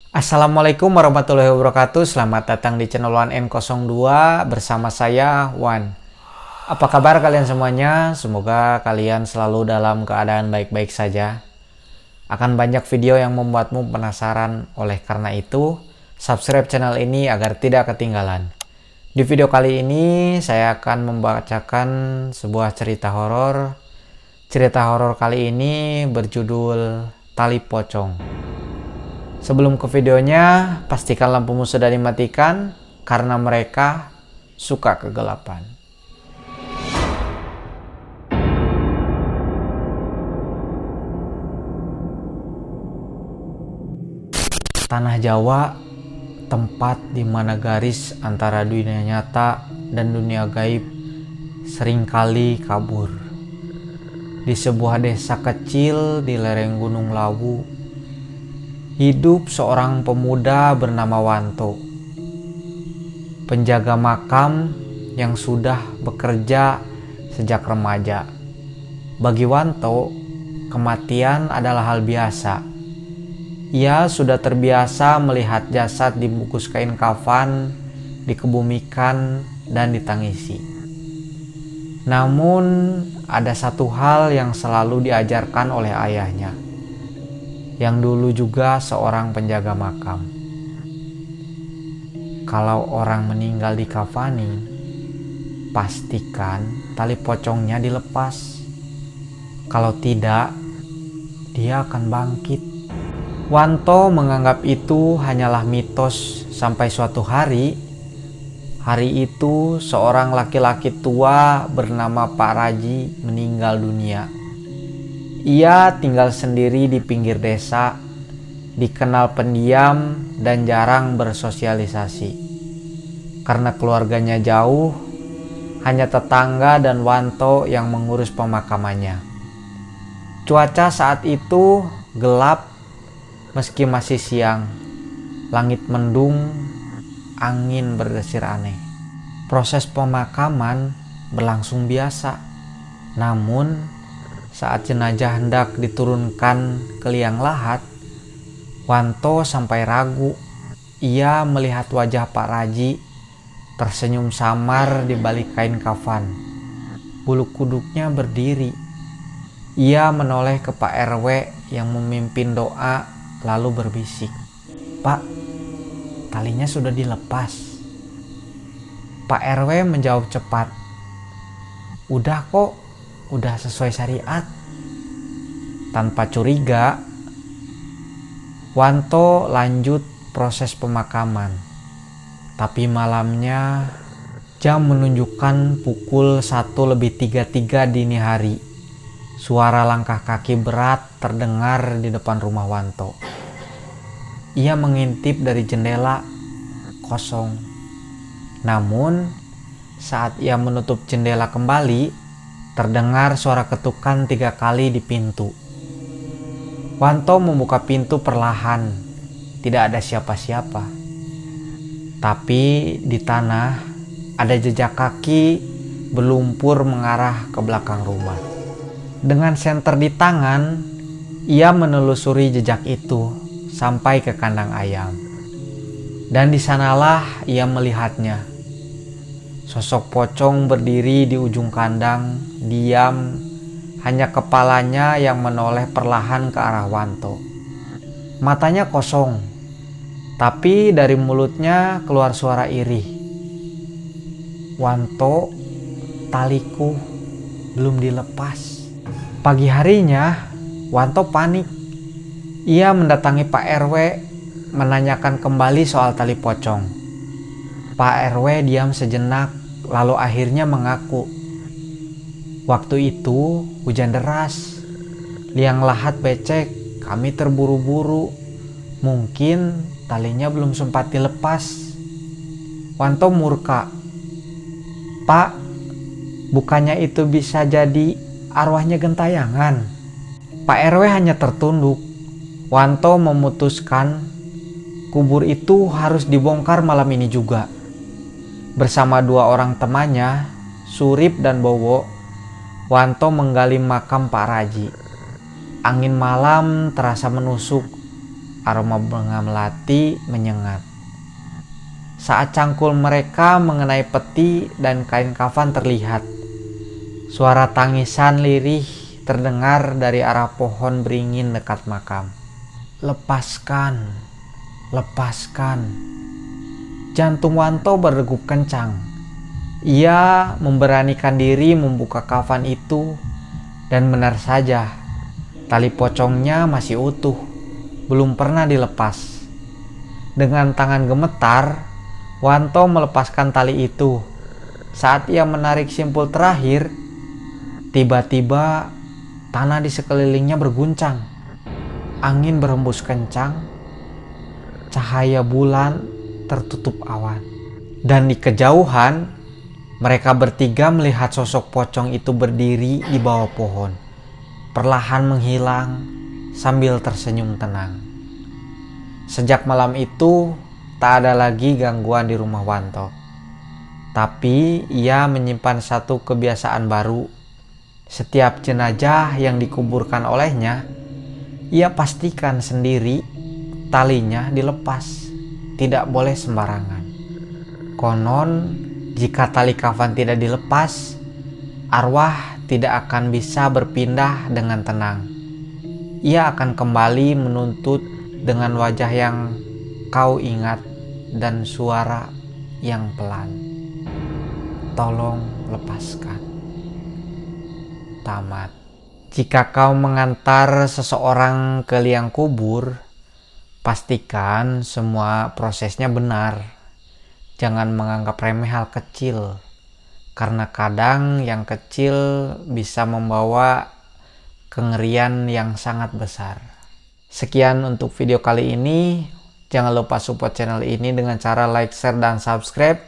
Assalamualaikum warahmatullahi wabarakatuh. Selamat datang di channel Wan N02 bersama saya Wan. Apa kabar kalian semuanya? Semoga kalian selalu dalam keadaan baik-baik saja. Akan banyak video yang membuatmu penasaran, oleh karena itu subscribe channel ini agar tidak ketinggalan. Di video kali ini saya akan membacakan sebuah cerita horor. Cerita horor kali ini berjudul Tali Pocong. Sebelum ke videonya, pastikan lampumu sudah dimatikan karena mereka suka kegelapan. Tanah Jawa, tempat di mana garis antara dunia nyata dan dunia gaib seringkali kabur. Di sebuah desa kecil di lereng Gunung Lawu, hidup seorang pemuda bernama Wanto, penjaga makam yang sudah bekerja sejak remaja. Bagi Wanto, kematian adalah hal biasa. Ia sudah terbiasa melihat jasad dibungkus kain kafan, dikebumikan, dan ditangisi. Namun, ada satu hal yang selalu diajarkan oleh ayahnya, yang dulu juga seorang penjaga makam. Kalau orang meninggal dikafani, pastikan tali pocongnya dilepas. Kalau tidak, dia akan bangkit. Wanto menganggap itu hanyalah mitos sampai suatu hari itu seorang laki-laki tua bernama Pak Raji meninggal dunia. Ia tinggal sendiri di pinggir desa, dikenal pendiam dan jarang bersosialisasi. Karena keluarganya jauh, hanya tetangga dan Wanto yang mengurus pemakamannya. Cuaca saat itu gelap meski masih siang. Langit mendung, angin berdesir aneh. Proses pemakaman berlangsung biasa. Namun, saat jenazah hendak diturunkan ke liang lahat, Wanto sampai ragu. Ia melihat wajah Pak Raji tersenyum samar di balik kain kafan. Bulu kuduknya berdiri. Ia menoleh ke Pak RW yang memimpin doa lalu berbisik, "Pak, talinya sudah dilepas." Pak RW menjawab cepat, "Udah kok, udah sesuai syariat." Tanpa curiga, Wanto lanjut proses pemakaman. Tapi malamnya, jam menunjukkan pukul 1:33 dini hari. Suara langkah kaki berat terdengar di depan rumah Wanto. Ia mengintip dari jendela, kosong. Namun, saat ia menutup jendela kembali, terdengar suara ketukan 3 kali di pintu. Wanto membuka pintu perlahan. Tidak ada siapa-siapa. Tapi di tanah ada jejak kaki berlumpur mengarah ke belakang rumah. Dengan senter di tangan, ia menelusuri jejak itu sampai ke kandang ayam. Dan di sanalah ia melihatnya. Sosok pocong berdiri di ujung kandang, diam, hanya kepalanya yang menoleh perlahan ke arah Wanto. Matanya kosong, tapi dari mulutnya keluar suara irih. "Wanto, taliku belum dilepas." Pagi harinya, Wanto panik. Ia mendatangi Pak RW menanyakan kembali soal tali pocong. Pak RW diam sejenak, lalu akhirnya mengaku, "Waktu itu hujan deras, liang lahat becek, kami terburu-buru. Mungkin talinya belum sempat dilepas." Wanto murka. "Pak, bukannya itu bisa jadi arwahnya gentayangan?" Pak RW hanya tertunduk. Wanto memutuskan kubur itu harus dibongkar malam ini juga. Bersama 2 orang temannya, Surip dan Bowo, Wanto menggali makam Pak Raji. Angin malam terasa menusuk. aroma bunga melati menyengat. Saat cangkul mereka mengenai peti dan kain kafan terlihat, suara tangisan lirih terdengar dari arah pohon beringin dekat makam. Lepaskan, lepaskan. Jantung Wanto berdegup kencang. Ia memberanikan diri membuka kafan itu, dan benar saja, tali pocongnya masih utuh, belum pernah dilepas. Dengan tangan gemetar, Wanto melepaskan tali itu. Saat ia menarik simpul terakhir, tiba-tiba tanah di sekelilingnya berguncang. Angin berhembus kencang, cahaya bulan tertutup awan. Dan di kejauhan, mereka bertiga melihat sosok pocong itu berdiri di bawah pohon, perlahan menghilang sambil tersenyum tenang. Sejak malam itu, tak ada lagi gangguan di rumah Wanto. Tapi ia menyimpan satu kebiasaan baru. Setiap jenazah yang dikuburkan olehnya, ia pastikan sendiri talinya dilepas. Tidak boleh sembarangan. Konon, jika tali kafan tidak dilepas, arwah tidak akan bisa berpindah dengan tenang. Ia akan kembali menuntut dengan wajah yang kau ingat dan suara yang pelan. Tolong lepaskan. Tamat. Jika kau mengantar seseorang ke liang kubur, pastikan semua prosesnya benar. Jangan menganggap remeh hal kecil, karena kadang yang kecil bisa membawa kengerian yang sangat besar. Sekian untuk video kali ini. Jangan lupa support channel ini dengan cara like, share, dan subscribe.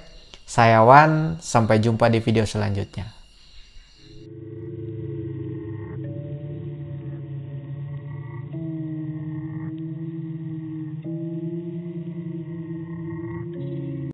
Saya Wan, sampai jumpa di video selanjutnya.